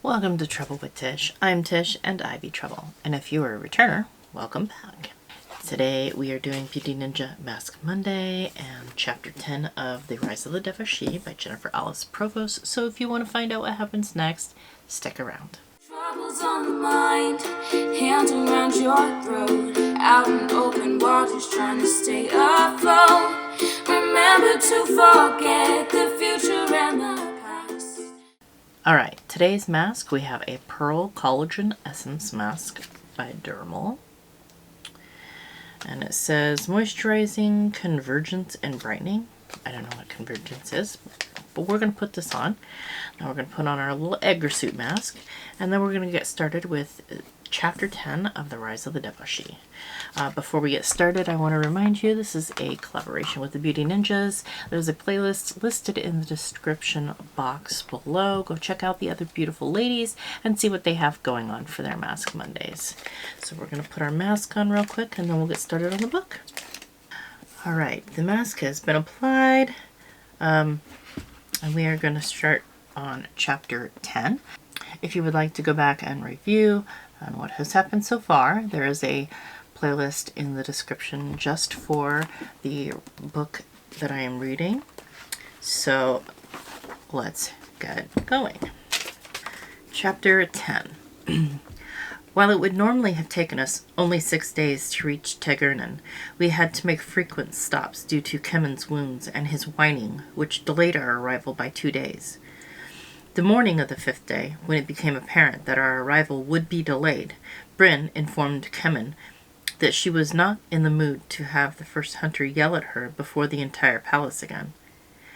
Welcome to Trouble with Tish. I'm Tish and I be Trouble. And if you are a returner, welcome back. Today we are doing Beauty Ninja Mask Monday and Chapter 10 of The Rise of the Deva'shi by Jennifer Alice Provost. So if you want to find out what happens next, stick around. Troubles on the mind, hands around your throat, out in open waters trying to stay afloat. Remember to forget the future and the past. Alright, today's mask we have a Pearl Collagen Essence Mask by AdoreMe. And it says moisturizing, convergence, and brightening. I don't know what convergence is, but we're going to put this on. Now we're going to put on our little Edgar suit mask, and then we're going to get started with Chapter 10 of The Rise of the Deva'shi. Before we get started, I want to remind you this is a collaboration with the Beauty Ninjas. There's a playlist listed in the description box below. Go check out the other beautiful ladies and see what they have going on for their Mask Mondays. So we're going to put our mask on real quick and then we'll get started on the book. Alright, the mask has been applied, and we are going to start on Chapter 10. If you would like to go back and review on what has happened so far, there is a playlist in the description just for the book that I am reading. So let's get going. Chapter 10. While it would normally have taken us only 6 days to reach Tegernen, we had to make frequent stops due to Kevyn's wounds and his whining, which delayed our arrival by 2 days. The morning of the 5th day, when it became apparent that our arrival would be delayed, Bryn informed Kevyn that she was not in the mood to have the first hunter yell at her before the entire palace again,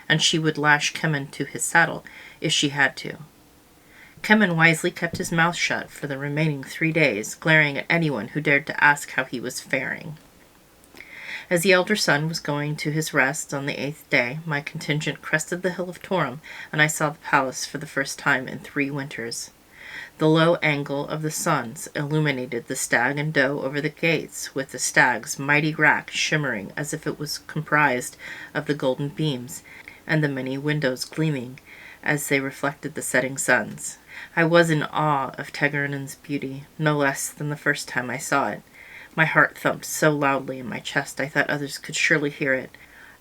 and she would lash Kevyn to his saddle if she had to. Kevyn wisely kept his mouth shut for the remaining 3 days, glaring at anyone who dared to ask how he was faring. As the elder son was going to his rest on the 8th day, my contingent crested the hill of Torum, and I saw the palace for the first time in 3 winters. The low angle of the suns illuminated the stag and doe over the gates, with the stag's mighty rack shimmering as if it was comprised of the golden beams, and the many windows gleaming as they reflected the setting suns. I was in awe of Tegernen's beauty, no less than the first time I saw it. My heart thumped so loudly in my chest I thought others could surely hear it,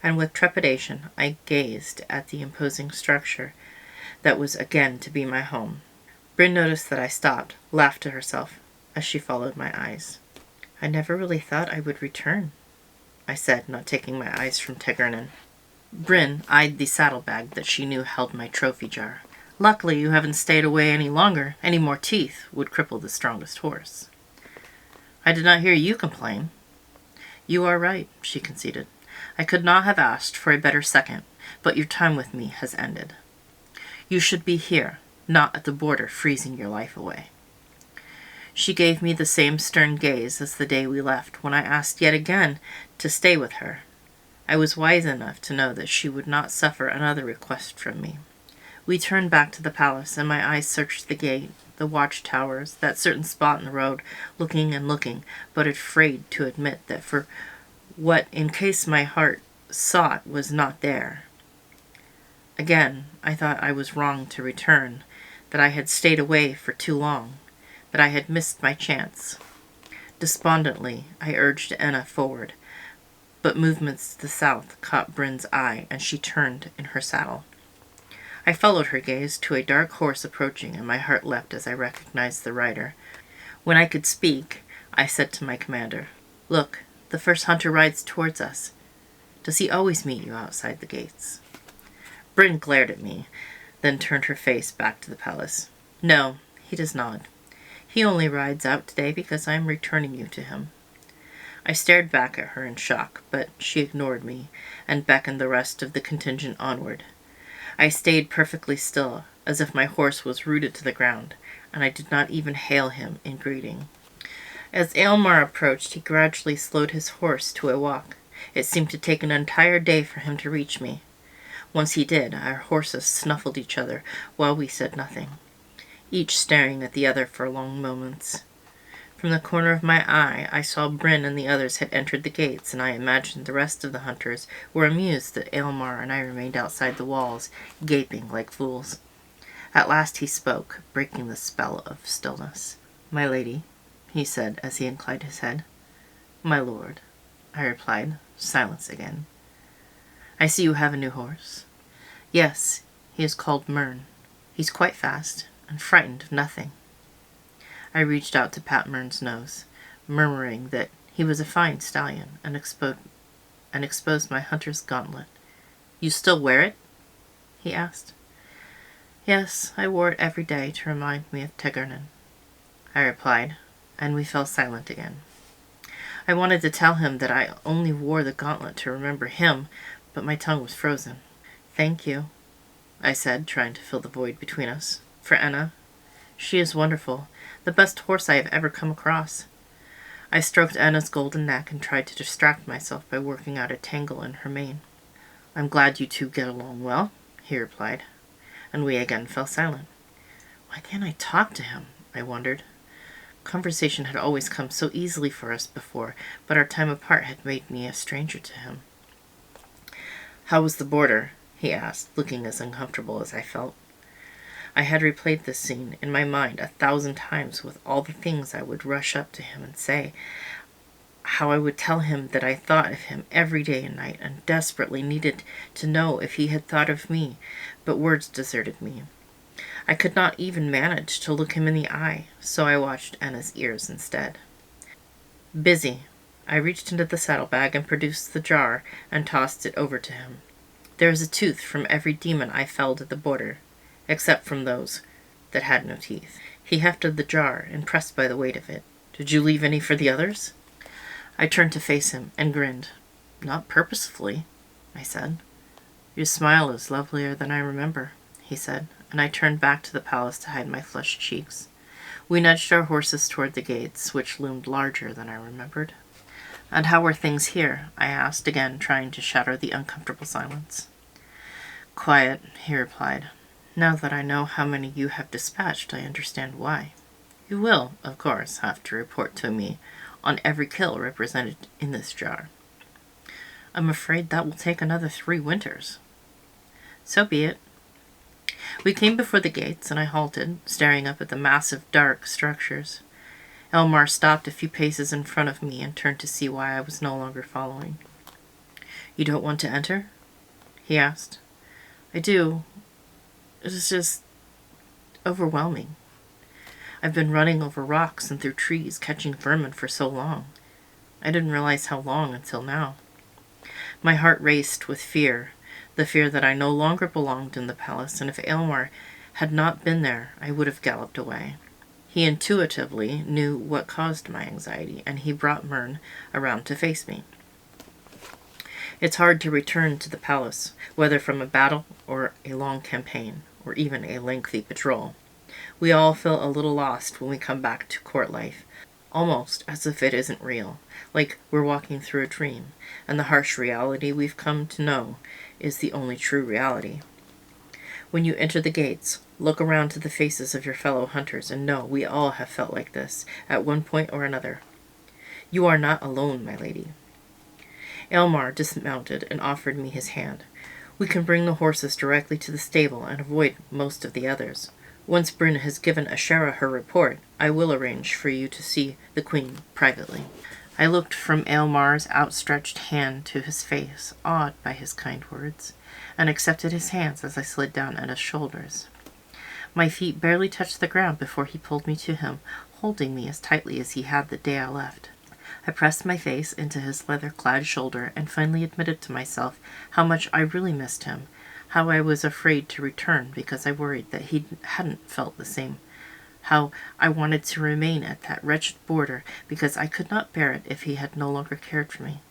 and with trepidation I gazed at the imposing structure that was again to be my home. Bryn noticed that I stopped, laughed to herself as she followed my eyes. "I never really thought I would return," I said, not taking my eyes from Tegernen. Bryn eyed the saddlebag that she knew held my trophy jar. "Luckily you haven't stayed away any longer. Any more teeth would cripple the strongest horse." "I did not hear you complain." "You are right," she conceded. "I could not have asked for a better second, but your time with me has ended. You should be here, not at the border freezing your life away." She gave me the same stern gaze as the day we left, when I asked yet again to stay with her. I was wise enough to know that she would not suffer another request from me. We turned back to the palace, and my eyes searched the gate, the watchtowers, that certain spot in the road, looking and looking, but afraid to admit that for what in case my heart sought was not there. Again, I thought I was wrong to return, that I had stayed away for too long, that I had missed my chance. Despondently, I urged Enna forward, but movements to the south caught Bryn's eye, and she turned in her saddle. I followed her gaze to a dark horse approaching, and my heart leapt as I recognized the rider. When I could speak, I said to my commander, "Look, the first hunter rides towards us. Does he always meet you outside the gates?" Bryn glared at me, then turned her face back to the palace. "No, he does not. He only rides out today because I am returning you to him." I stared back at her in shock, but she ignored me and beckoned the rest of the contingent onward. I stayed perfectly still, as if my horse was rooted to the ground, and I did not even hail him in greeting. As Aylmer approached, he gradually slowed his horse to a walk. It seemed to take an entire day for him to reach me. Once he did, our horses snuffled each other while we said nothing, each staring at the other for long moments. From the corner of my eye, I saw Bryn and the others had entered the gates, and I imagined the rest of the hunters were amused that Aylmer and I remained outside the walls, gaping like fools. At last he spoke, breaking the spell of stillness. "My lady," he said as he inclined his head. "My lord," I replied. Silence again. "I see you have a new horse." "Yes, he is called Mern. He's quite fast, and frightened of nothing." I reached out to pat Mern's nose, murmuring that he was a fine stallion, and exposed my hunter's gauntlet. "You still wear it?" he asked. "Yes, I wore it every day to remind me of Tegernen," I replied, and we fell silent again. I wanted to tell him that I only wore the gauntlet to remember him, but my tongue was frozen. "Thank you," I said, trying to fill the void between us, "for Enna. She is wonderful, the best horse I have ever come across." I stroked Enna's golden neck and tried to distract myself by working out a tangle in her mane. "I'm glad you two get along well," he replied, and we again fell silent. Why can't I talk to him? I wondered. Conversation had always come so easily for us before, but our time apart had made me a stranger to him. "How was the border?" he asked, looking as uncomfortable as I felt. I had replayed this scene in my mind 1,000 times with all the things I would rush up to him and say, how I would tell him that I thought of him every day and night and desperately needed to know if he had thought of me, but words deserted me. I could not even manage to look him in the eye, so I watched Enna's ears instead. Busy. I reached into the saddlebag and produced the jar and tossed it over to him. There was a tooth from every demon I felled at the border, except from those that had no teeth. He hefted the jar, impressed by the weight of it. "Did you leave any for the others?" I turned to face him and grinned. "Not purposefully," I said. "Your smile is lovelier than I remember," he said, and I turned back to the palace to hide my flushed cheeks. We nudged our horses toward the gates, which loomed larger than I remembered. "And how are things here?" I asked, again trying to shatter the uncomfortable silence. "Quiet," he replied. "Now that I know how many you have dispatched, I understand why. You will, of course, have to report to me on every kill represented in this jar." "I'm afraid that will take another 3 winters." "So be it." We came before the gates, and I halted, staring up at the massive, dark structures. Elmar stopped a few paces in front of me and turned to see why I was no longer following. "You don't want to enter?" he asked. "I do. It is just overwhelming. I've been running over rocks and through trees, catching vermin for so long. I didn't realize how long until now." My heart raced with fear, the fear that I no longer belonged in the palace, and if Elmar had not been there, I would have galloped away. He intuitively knew what caused my anxiety, and he brought Mern around to face me. It's hard to return to the palace, whether from a battle or a long campaign, or even a lengthy patrol. We all feel a little lost when we come back to court life, almost as if it isn't real, like we're walking through a dream, and the harsh reality we've come to know is the only true reality. When you enter the gates, look around to the faces of your fellow hunters and know we all have felt like this, at one point or another. You are not alone, my lady. Elmar dismounted and offered me his hand. "We can bring the horses directly to the stable and avoid most of the others. Once Bryn has given Ashera her report, I will arrange for you to see the Queen privately." I looked from Elmar's outstretched hand to his face, awed by his kind words, and accepted his hands as I slid down at his shoulders. My feet barely touched the ground before he pulled me to him, holding me as tightly as he had the day I left. I pressed my face into his leather-clad shoulder and finally admitted to myself how much I really missed him, how I was afraid to return because I worried that he hadn't felt the same, how I wanted to remain at that wretched border because I could not bear it if he had no longer cared for me.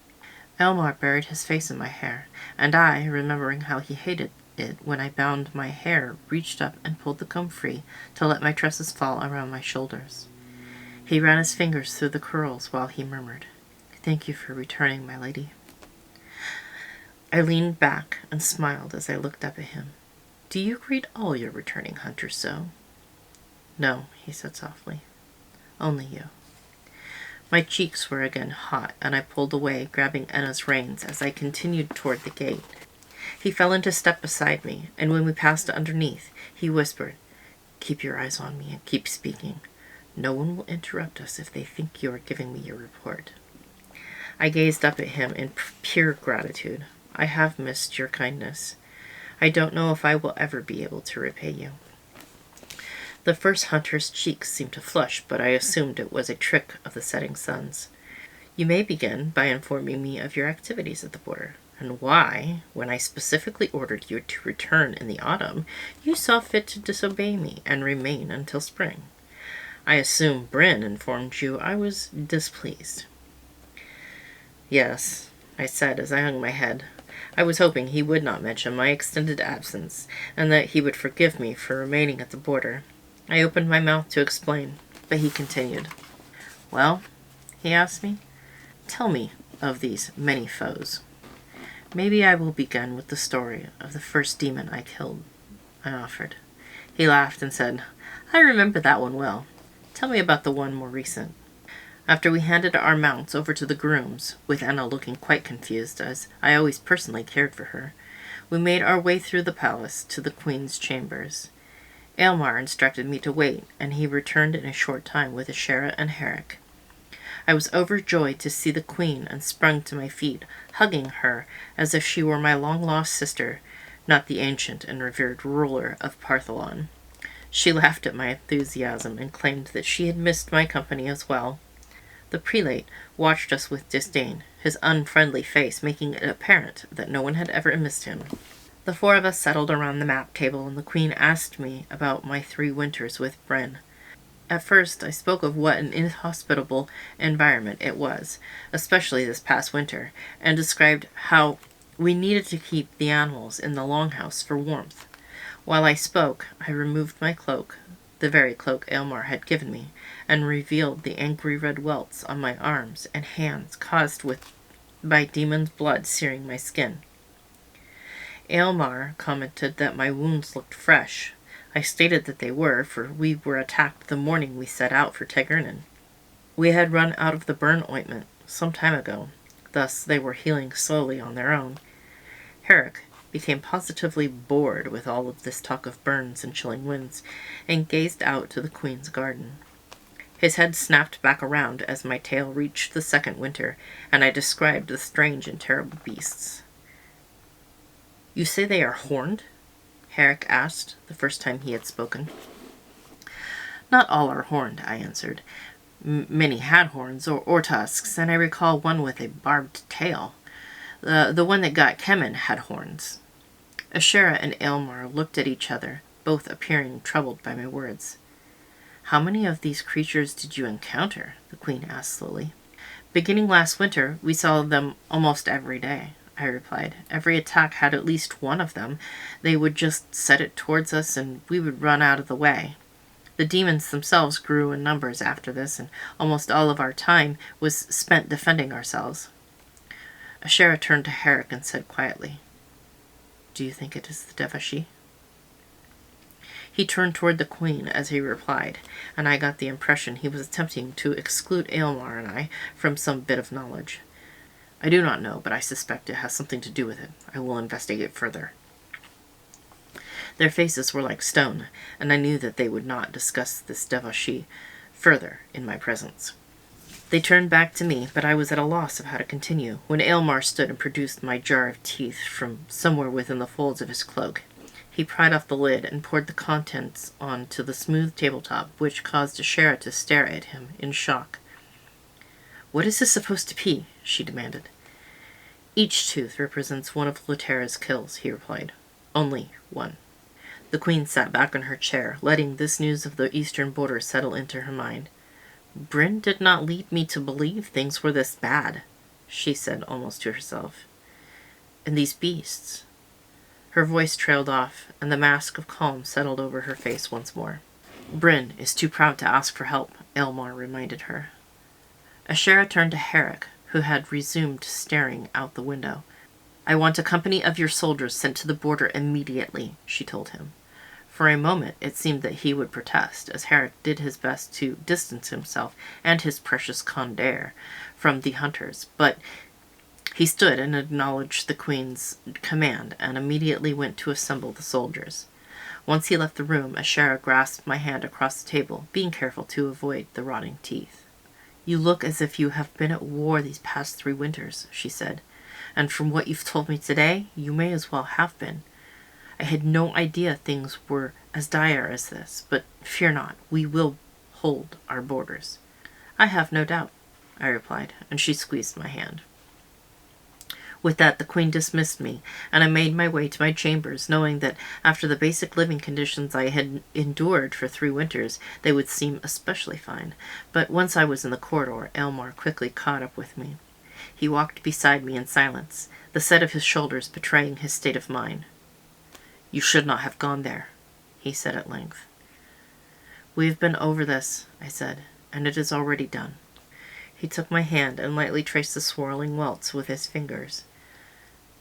Elmar buried his face in my hair, and I, remembering how he hated it when I bound my hair, reached up and pulled the comb free to let my tresses fall around my shoulders. He ran his fingers through the curls while he murmured, "Thank you for returning, my lady." I leaned back and smiled as I looked up at him. "Do you greet all your returning hunters so?" "No," he said softly. "Only you." My cheeks were again hot, and I pulled away, grabbing Enna's reins as I continued toward the gate. He fell into step beside me, and when we passed underneath, he whispered, Keep your eyes on me and keep speaking. No one will interrupt us if they think you are giving me your report. I gazed up at him in pure gratitude. I have missed your kindness. I don't know if I will ever be able to repay you. The first hunter's cheeks seemed to flush, but I assumed it was a trick of the setting sun's. You may begin by informing me of your activities at the border, and why, when I specifically ordered you to return in the autumn, you saw fit to disobey me and remain until spring. I assume Bryn informed you I was displeased. Yes, I said as I hung my head. I was hoping he would not mention my extended absence, and that he would forgive me for remaining at the border. I opened my mouth to explain, but he continued. Well, he asked me, tell me of these many foes. Maybe I will begin with the story of the first demon I killed, I offered. He laughed and said, I remember that one well. Tell me about the one more recent. After we handed our mounts over to the grooms, with Anna looking quite confused, as I always personally cared for her, we made our way through the palace to the Queen's chambers. Aylmar instructed me to wait, and he returned in a short time with Ashera and Herrick. I was overjoyed to see the Queen and sprung to my feet, hugging her as if she were my long-lost sister, not the ancient and revered ruler of Partholon. She laughed at my enthusiasm and claimed that she had missed my company as well. The prelate watched us with disdain, his unfriendly face making it apparent that no one had ever missed him. The four of us settled around the map table, and the Queen asked me about my 3 winters with Bryn. At first, I spoke of what an inhospitable environment it was, especially this past winter, and described how we needed to keep the animals in the longhouse for warmth. While I spoke, I removed my cloak, the very cloak Aylmar had given me, and revealed the angry red welts on my arms and hands caused by demon's blood searing my skin. Aylmar commented that my wounds looked fresh. I stated that they were, for we were attacked the morning we set out for Tegernin. We had run out of the burn ointment some time ago, thus they were healing slowly on their own. Herrick became positively bored with all of this talk of burns and chilling winds, and gazed out to the Queen's garden. His head snapped back around as my tale reached the 2nd winter, and I described the strange and terrible beasts. You say they are horned? Herrick asked, the first time he had spoken. Not all are horned, I answered. Many had horns or tusks, and I recall one with a barbed tail. The one that got Kevyn had horns. Ashera and Aylmar looked at each other, both appearing troubled by my words. How many of these creatures did you encounter? The Queen asked slowly. Beginning last winter, we saw them almost every day, I replied. Every attack had at least one of them. They would just set it towards us, and we would run out of the way. The demons themselves grew in numbers after this, and almost all of our time was spent defending ourselves. Ashera turned to Herrick and said quietly, Do you think it is the Deva'shi? He turned toward the Queen as he replied, and I got the impression he was attempting to exclude Aylmar and I from some bit of knowledge. I do not know, but I suspect it has something to do with it. I will investigate further. Their faces were like stone, and I knew that they would not discuss this Deva'shi further in my presence. They turned back to me, but I was at a loss of how to continue, when Aylmar stood and produced my jar of teeth from somewhere within the folds of his cloak. He pried off the lid and poured the contents onto the smooth tabletop, which caused Ashera to stare at him in shock. What is this supposed to be? She demanded. Each tooth represents one of Lutera's kills, he replied. Only one. The Queen sat back in her chair, letting this news of the eastern border settle into her mind. Bryn did not lead me to believe things were this bad, she said almost to herself. And these beasts. Her voice trailed off, and the mask of calm settled over her face once more. Bryn is too proud to ask for help, Aylmar reminded her. Ashera turned to Herrick, who had resumed staring out the window. I want a company of your soldiers sent to the border immediately, she told him. For a moment it seemed that he would protest, as Herrick did his best to distance himself and his precious Condare from the hunters, but he stood and acknowledged the Queen's command and immediately went to assemble the soldiers. Once he left the room, Ashara grasped my hand across the table, being careful to avoid the rotting teeth. "You look as if you have been at war these past 3 winters," she said. "And from what you've told me today, you may as well have been. I had no idea things were as dire as this, but fear not, we will hold our borders." "I have no doubt," I replied, and she squeezed my hand. With that, the Queen dismissed me, and I made my way to my chambers, knowing that after the basic living conditions I had endured for 3 winters, they would seem especially fine. But once I was in the corridor, Aylmer quickly caught up with me. He walked beside me in silence, the set of his shoulders betraying his state of mind. "You should not have gone there," he said at length. "We have been over this," I said, "and it is already done." He took my hand and lightly traced the swirling welts with his fingers.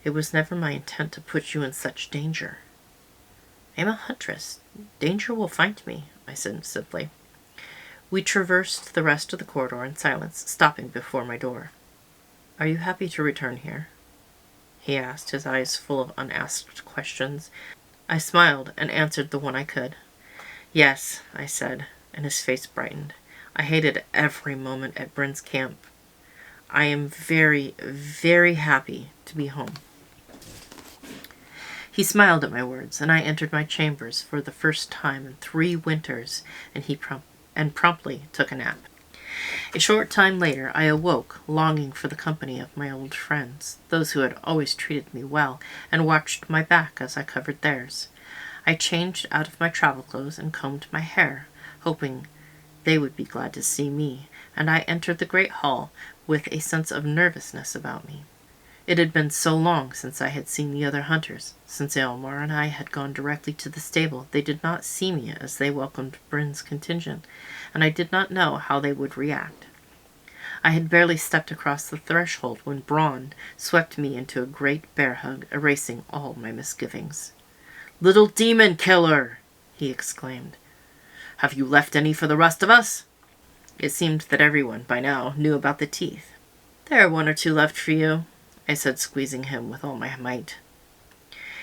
"It was never my intent to put you in such danger." "I am a huntress. Danger will find me," I said simply. We traversed the rest of the corridor in silence, stopping before my door. "Are you happy to return here?" he asked, his eyes full of unasked questions. I smiled and answered the one I could. "Yes," I said, and his face brightened. "I hated every moment at Bryn's camp. I am very, very happy to be home." He smiled at my words, and I entered my chambers for the first time in 3 winters, and promptly took a nap. A short time later, I awoke, longing for the company of my old friends, those who had always treated me well, and watched my back as I covered theirs. I changed out of my travel clothes and combed my hair, hoping they would be glad to see me, and I entered the great hall with a sense of nervousness about me. It had been so long since I had seen the other hunters. Since Aylmer and I had gone directly to the stable, they did not see me as they welcomed Bryn's contingent, and I did not know how they would react. I had barely stepped across the threshold when Braun swept me into a great bear hug, erasing all my misgivings. "Little demon killer!" he exclaimed. "Have you left any for the rest of us?" It seemed that everyone, by now, knew about the teeth. "There are 1 or 2 left for you," I said, squeezing him with all my might.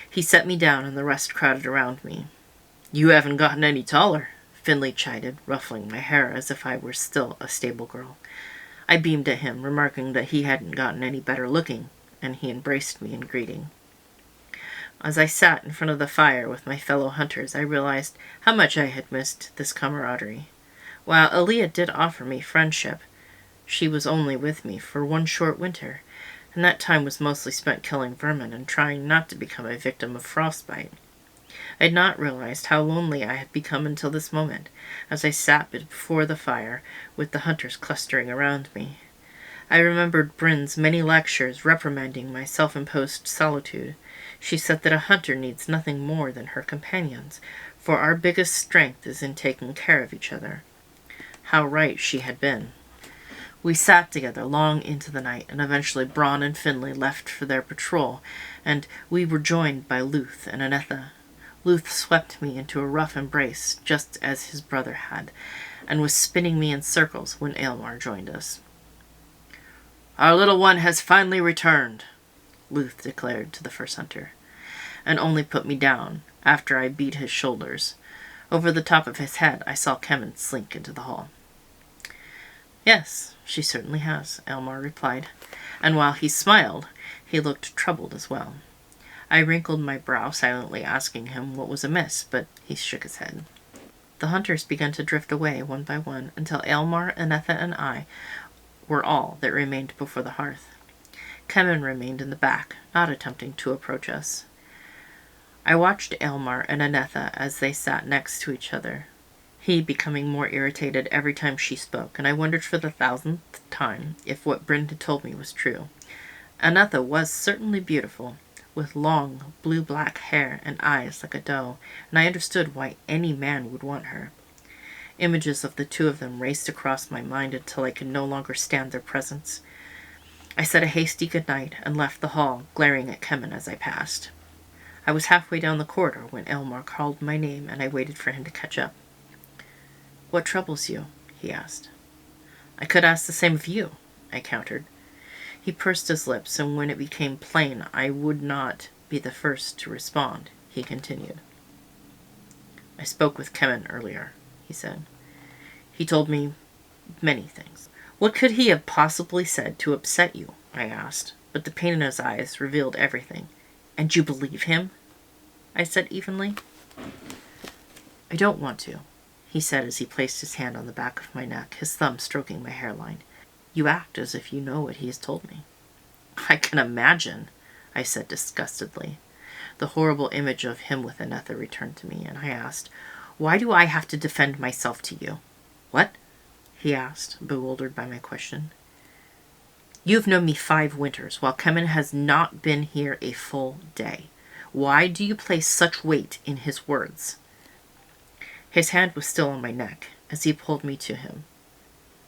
He set me down, and the rest crowded around me. "You haven't gotten any taller," Finley chided, ruffling my hair as if I were still a stable girl. I beamed at him, remarking that he hadn't gotten any better looking, and he embraced me in greeting. As I sat in front of the fire with my fellow hunters, I realized how much I had missed this camaraderie. While Aaliyah did offer me friendship, she was only with me for 1 short winter, and that time was mostly spent killing vermin and trying not to become a victim of frostbite. I had not realized how lonely I had become until this moment, as I sat before the fire with the hunters clustering around me. I remembered Bryn's many lectures reprimanding my self-imposed solitude. She said that a hunter needs nothing more than her companions, for our biggest strength is in taking care of each other. How right she had been. We sat together long into the night, and eventually Braun and Finley left for their patrol, and we were joined by Luth and Anetha. Luth swept me into a rough embrace, just as his brother had, and was spinning me in circles when Aylmer joined us. "Our little one has finally returned," Luth declared to the first hunter, and only put me down after I beat his shoulders. Over the top of his head, I saw Kevyn slink into the hall. "Yes, she certainly has," Aylmer replied, and while he smiled, he looked troubled as well. I wrinkled my brow, silently asking him what was amiss, but he shook his head. The hunters began to drift away one by one, until Aylmer, Anetha, and I were all that remained before the hearth. Kevyn remained in the back, not attempting to approach us. I watched Aylmer and Anetha as they sat next to each other, he becoming more irritated every time she spoke, and I wondered for the 1,000th time if what Bryn had told me was true. Anetha was certainly beautiful, with long, blue-black hair and eyes like a doe, and I understood why any man would want her. Images of the 2 of them raced across my mind until I could no longer stand their presence. I said a hasty goodnight and left the hall, glaring at Kevyn as I passed. I was halfway down the corridor when Aylmer called my name, and I waited for him to catch up. "What troubles you?" he asked. "I could ask the same of you," I countered. He pursed his lips, and when it became plain I would not be the first to respond, he continued. I spoke with Kevyn earlier, he said. He told me many things. What could he have possibly said to upset you? I asked, but the pain in his eyes revealed everything. And you believe him? I said evenly. I don't want to, he said as he placed his hand on the back of my neck, his thumb stroking my hairline. You act as if you know what he has told me. I can imagine, I said disgustedly. The horrible image of him with Anetha returned to me, and I asked, why do I have to defend myself to you? What? He asked, bewildered by my question. You've known me 5 winters, while Kevyn has not been here a full day. Why do you place such weight in his words? His hand was still on my neck as he pulled me to him.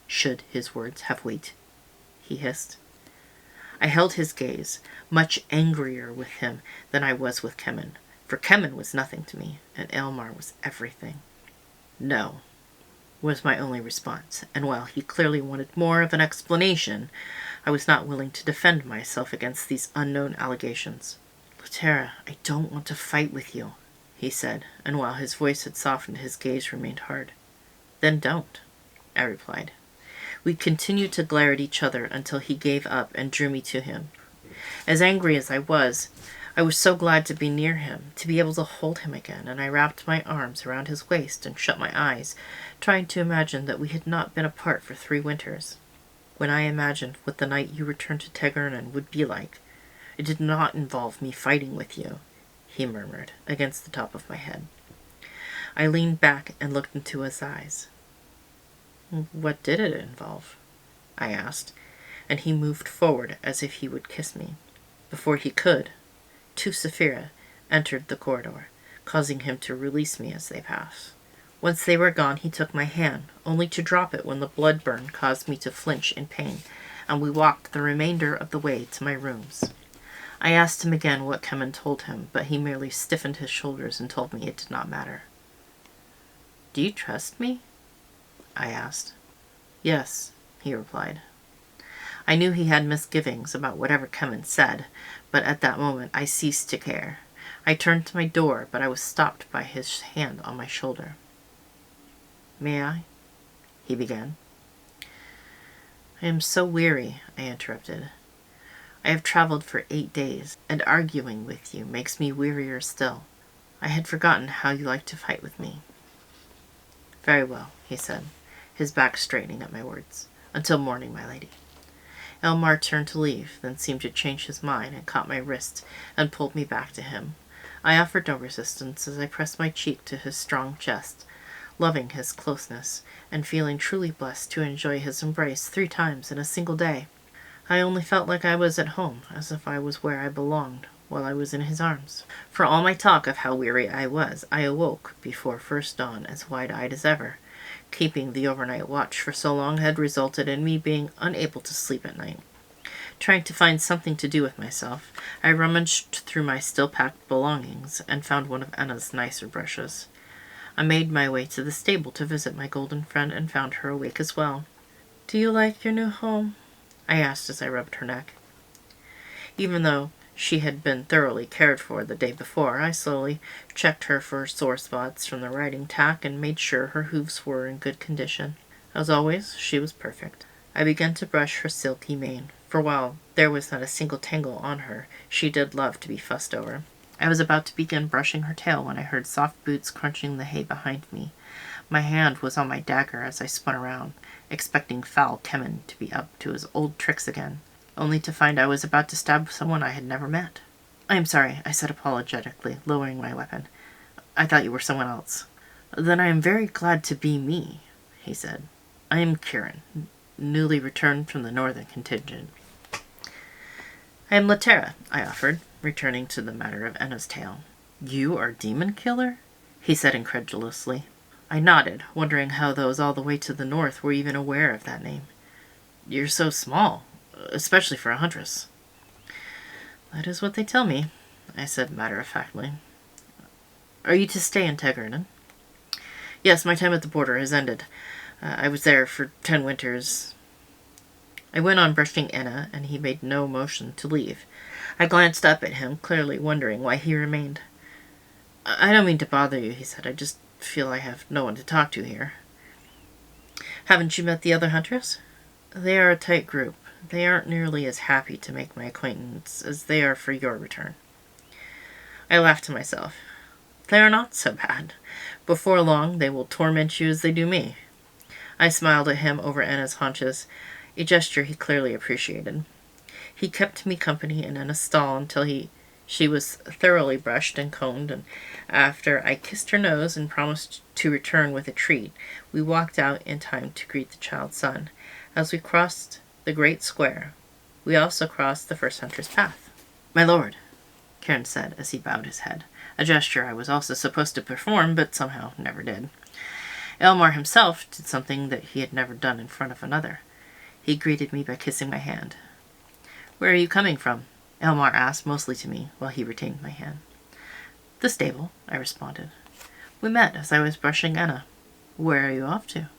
Should his words have weight? He hissed. I held his gaze, much angrier with him than I was with Kevyn, for Kevyn was nothing to me, and Elmar was everything. No, was my only response, and while he clearly wanted more of an explanation, I was not willing to defend myself against these unknown allegations. Latera, I don't want to fight with you, he said, and while his voice had softened, his gaze remained hard. Then don't, I replied. We continued to glare at each other until he gave up and drew me to him. As angry as I was so glad to be near him, to be able to hold him again, and I wrapped my arms around his waist and shut my eyes, trying to imagine that we had not been apart for 3 winters. When I imagined what the night you returned to Tegernon would be like, it did not involve me fighting with you, he murmured, against the top of my head. I leaned back and looked into his eyes. What did it involve? I asked, and he moved forward as if he would kiss me. Before he could, 2 Saphira entered the corridor, causing him to release me as they passed. Once they were gone, he took my hand, only to drop it when the blood burn caused me to flinch in pain, and we walked the remainder of the way to my rooms. I asked him again what Kevyn told him, but he merely stiffened his shoulders and told me it did not matter. Do you trust me? I asked. Yes, he replied. I knew he had misgivings about whatever Kevyn said, but at that moment I ceased to care. I turned to my door, but I was stopped by his hand on my shoulder. May I? He began. I am so weary, I interrupted. I have traveled for 8 days, and arguing with you makes me wearier still. I had forgotten how you like to fight with me. Very well, he said, his back straightening at my words. Until morning, my lady. Elmar turned to leave, then seemed to change his mind and caught my wrist and pulled me back to him. I offered no resistance as I pressed my cheek to his strong chest, loving his closeness and feeling truly blessed to enjoy his embrace 3 times in a single day. I only felt like I was at home, as if I was where I belonged, while I was in his arms. For all my talk of how weary I was, I awoke before first dawn as wide-eyed as ever. Keeping the overnight watch for so long had resulted in me being unable to sleep at night. Trying to find something to do with myself, I rummaged through my still-packed belongings and found one of Anna's nicer brushes. I made my way to the stable to visit my golden friend and found her awake as well. Do you like your new home? I asked as I rubbed her neck. Even though she had been thoroughly cared for the day before, I slowly checked her for sore spots from the riding tack and made sure her hooves were in good condition. As always, she was perfect. I began to brush her silky mane, for while there was not a single tangle on her, she did love to be fussed over. I was about to begin brushing her tail when I heard soft boots crunching the hay behind me. My hand was on my dagger as I spun around, expecting foul Kevyn to be up to his old tricks again, only to find I was about to stab someone I had never met. I am sorry, I said apologetically, lowering my weapon. I thought you were someone else. Then I am very glad to be me, he said. I am Kieran, newly returned from the northern contingent. I am Latera, I offered, returning to the matter of Enna's tale. You are Demon Killer? He said incredulously. I nodded, wondering how those all the way to the north were even aware of that name. You're so small, especially for a huntress. That is what they tell me, I said matter-of-factly. Are you to stay in Tegernon? Yes, my time at the border has ended. I was there for 10 winters. I went on brushing Enna, and he made no motion to leave. I glanced up at him, clearly wondering why he remained. I don't mean to bother you, he said. I just feel I have no one to talk to here. Haven't you met the other hunters? They are a tight group. They aren't nearly as happy to make my acquaintance as they are for your return. I laughed to myself. They are not so bad. Before long, they will torment you as they do me. I smiled at him over Anna's haunches, a gesture he clearly appreciated. He kept me company in Anna's stall until she was thoroughly brushed and combed, and after I kissed her nose and promised to return with a treat, we walked out in time to greet the child's son. As we crossed the great square, we also crossed the first hunter's path. My lord, Karen said as he bowed his head, a gesture I was also supposed to perform, but somehow never did. Elmar himself did something that he had never done in front of another. He greeted me by kissing my hand. Where are you coming from? Elmar asked, mostly to me, while he retained my hand. The stable, I responded. We met as I was brushing Anna. Where are you off to?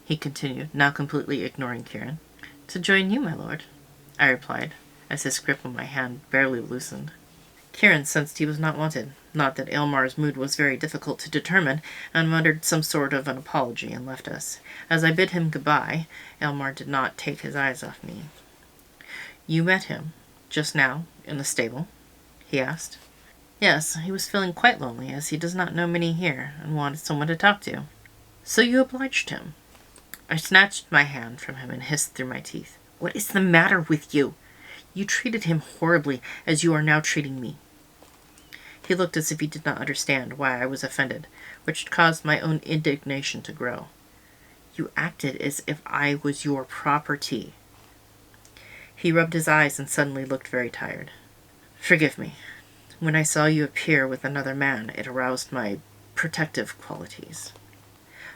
He continued, now completely ignoring Karen. To join you, my lord, I replied, as his grip on my hand barely loosened. Karen sensed he was not wanted, not that Elmar's mood was very difficult to determine, and muttered some sort of an apology and left us. As I bid him goodbye, Elmar did not take his eyes off me. You met him, just now, in the stable? He asked. Yes, he was feeling quite lonely, as he does not know many here, and wanted someone to talk to. So you obliged him. I snatched my hand from him and hissed through my teeth. What is the matter with you? You treated him horribly, as you are now treating me. He looked as if he did not understand why I was offended, which caused my own indignation to grow. You acted as if I was your property. He rubbed his eyes and suddenly looked very tired. Forgive me. When I saw you appear with another man, it aroused my protective qualities.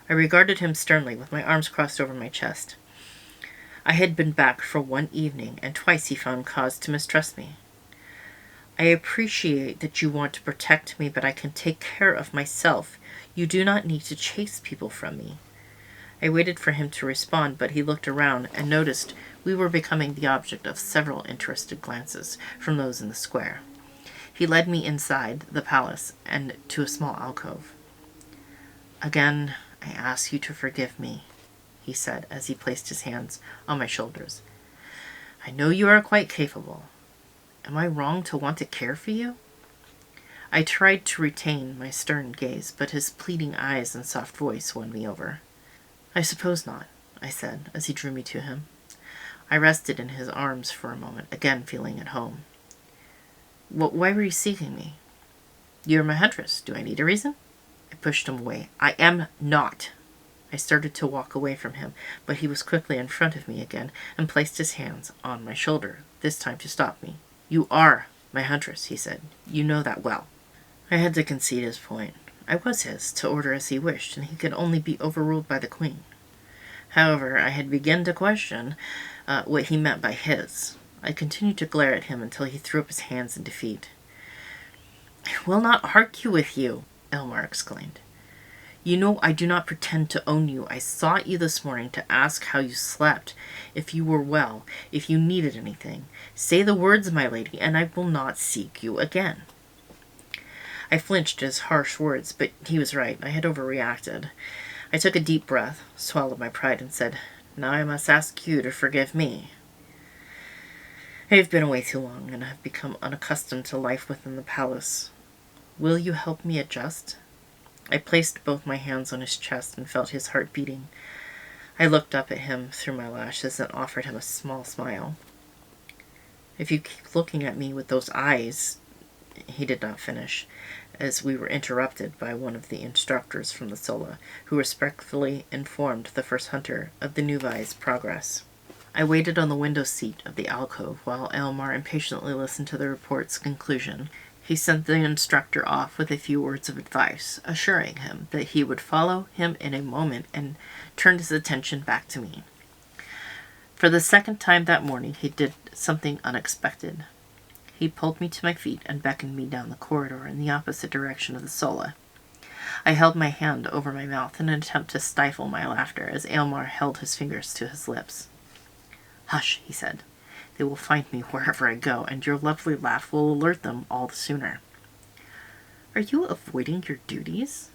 I regarded him sternly, with my arms crossed over my chest. I had been back for one evening, and twice he found cause to mistrust me. I appreciate that you want to protect me, but I can take care of myself. You do not need to chase people from me. I waited for him to respond, but he looked around and noticed we were becoming the object of several interested glances from those in the square. He led me inside the palace and to a small alcove. Again, I ask you to forgive me, he said as he placed his hands on my shoulders. I know you are quite capable. Am I wrong to want to care for you? I tried to retain my stern gaze, but his pleading eyes and soft voice won me over. I suppose not, I said as he drew me to him. I rested in his arms for a moment, again feeling at home. Why were you seeking me? You're my huntress. Do I need a reason? I pushed him away. I am not. I started to walk away from him, but he was quickly in front of me again and placed his hands on my shoulder, this time to stop me. You are my huntress, he said. You know that well. I had to concede his point. I was his, to order as he wished, and he could only be overruled by the queen. However, I had begun to question what he meant by his. I continued to glare at him until he threw up his hands in defeat. I will not argue with you, Elmar exclaimed. You know I do not pretend to own you. I sought you this morning to ask how you slept, if you were well, if you needed anything. Say the words, my lady, and I will not seek you again. I flinched at his harsh words, but he was right. I had overreacted. I took a deep breath, swallowed my pride, and said, Now I must ask you to forgive me. I have been away too long, and have become unaccustomed to life within the palace. Will you help me adjust? I placed both my hands on his chest and felt his heart beating. I looked up at him through my lashes and offered him a small smile. If you keep looking at me with those eyes... He did not finish, as we were interrupted by one of the instructors from the Sola, who respectfully informed the first hunter of the Nuvi's progress. I waited on the window seat of the alcove while Elmar impatiently listened to the report's conclusion. He sent the instructor off with a few words of advice, assuring him that he would follow him in a moment, and turned his attention back to me. For the second time that morning, he did something unexpected. He pulled me to my feet and beckoned me down the corridor in the opposite direction of the Sola. I held my hand over my mouth in an attempt to stifle my laughter as Elmar held his fingers to his lips. Hush, he said. They will find me wherever I go, and your lovely laugh will alert them all the sooner. Are you avoiding your duties?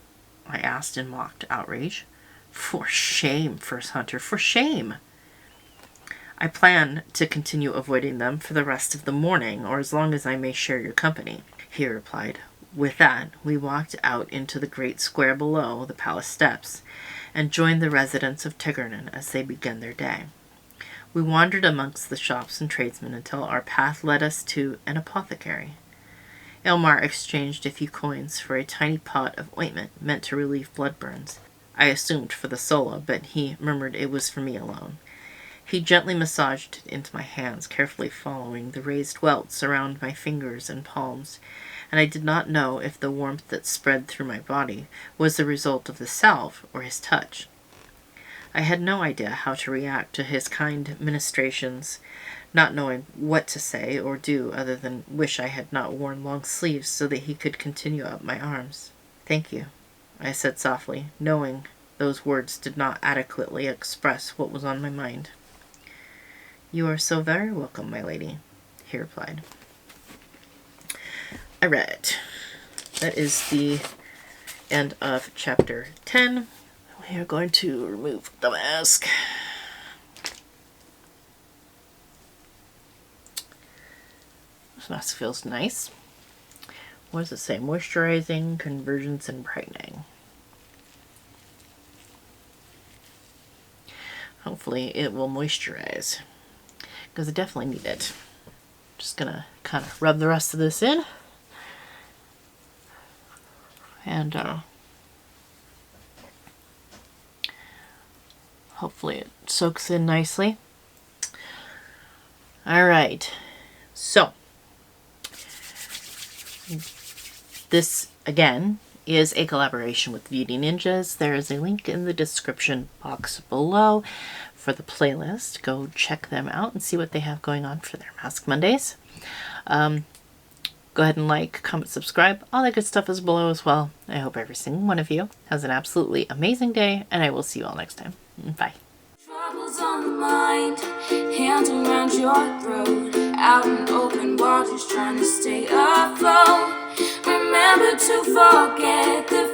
I asked in mock outrage. For shame, First Hunter, for shame. I plan to continue avoiding them for the rest of the morning, or as long as I may share your company, he replied. With that, we walked out into the great square below the palace steps, and joined the residents of Tigernan as they began their day. We wandered amongst the shops and tradesmen until our path led us to an apothecary. Elmar exchanged a few coins for a tiny pot of ointment meant to relieve blood burns. I assumed for the Sola, but he murmured it was for me alone. He gently massaged it into my hands, carefully following the raised welts around my fingers and palms, and I did not know if the warmth that spread through my body was the result of the salve or his touch. I had no idea how to react to his kind ministrations, not knowing what to say or do other than wish I had not worn long sleeves so that he could continue up my arms. Thank you, I said softly, knowing those words did not adequately express what was on my mind. You are so very welcome, my lady, he replied. I read it. That is the end of chapter 10. We are going to remove the mask. This mask feels nice. What does it say? Moisturizing, convergence, and brightening. Hopefully it will moisturize, because I definitely need it. Just gonna kind of rub the rest of this in. And hopefully it soaks in nicely. Alright, so this again is a collaboration with Beauty Ninjas. There is a link in the description box below for the playlist. Go check them out and see what they have going on for their Mask Mondays. Go ahead and like, comment, subscribe. All that good stuff is below as well. I hope every single one of you has an absolutely amazing day, and I will see you all next time. Bye. Troubles on the mind, hands around your throat, out in open waters trying to stay afloat. Remember to forget the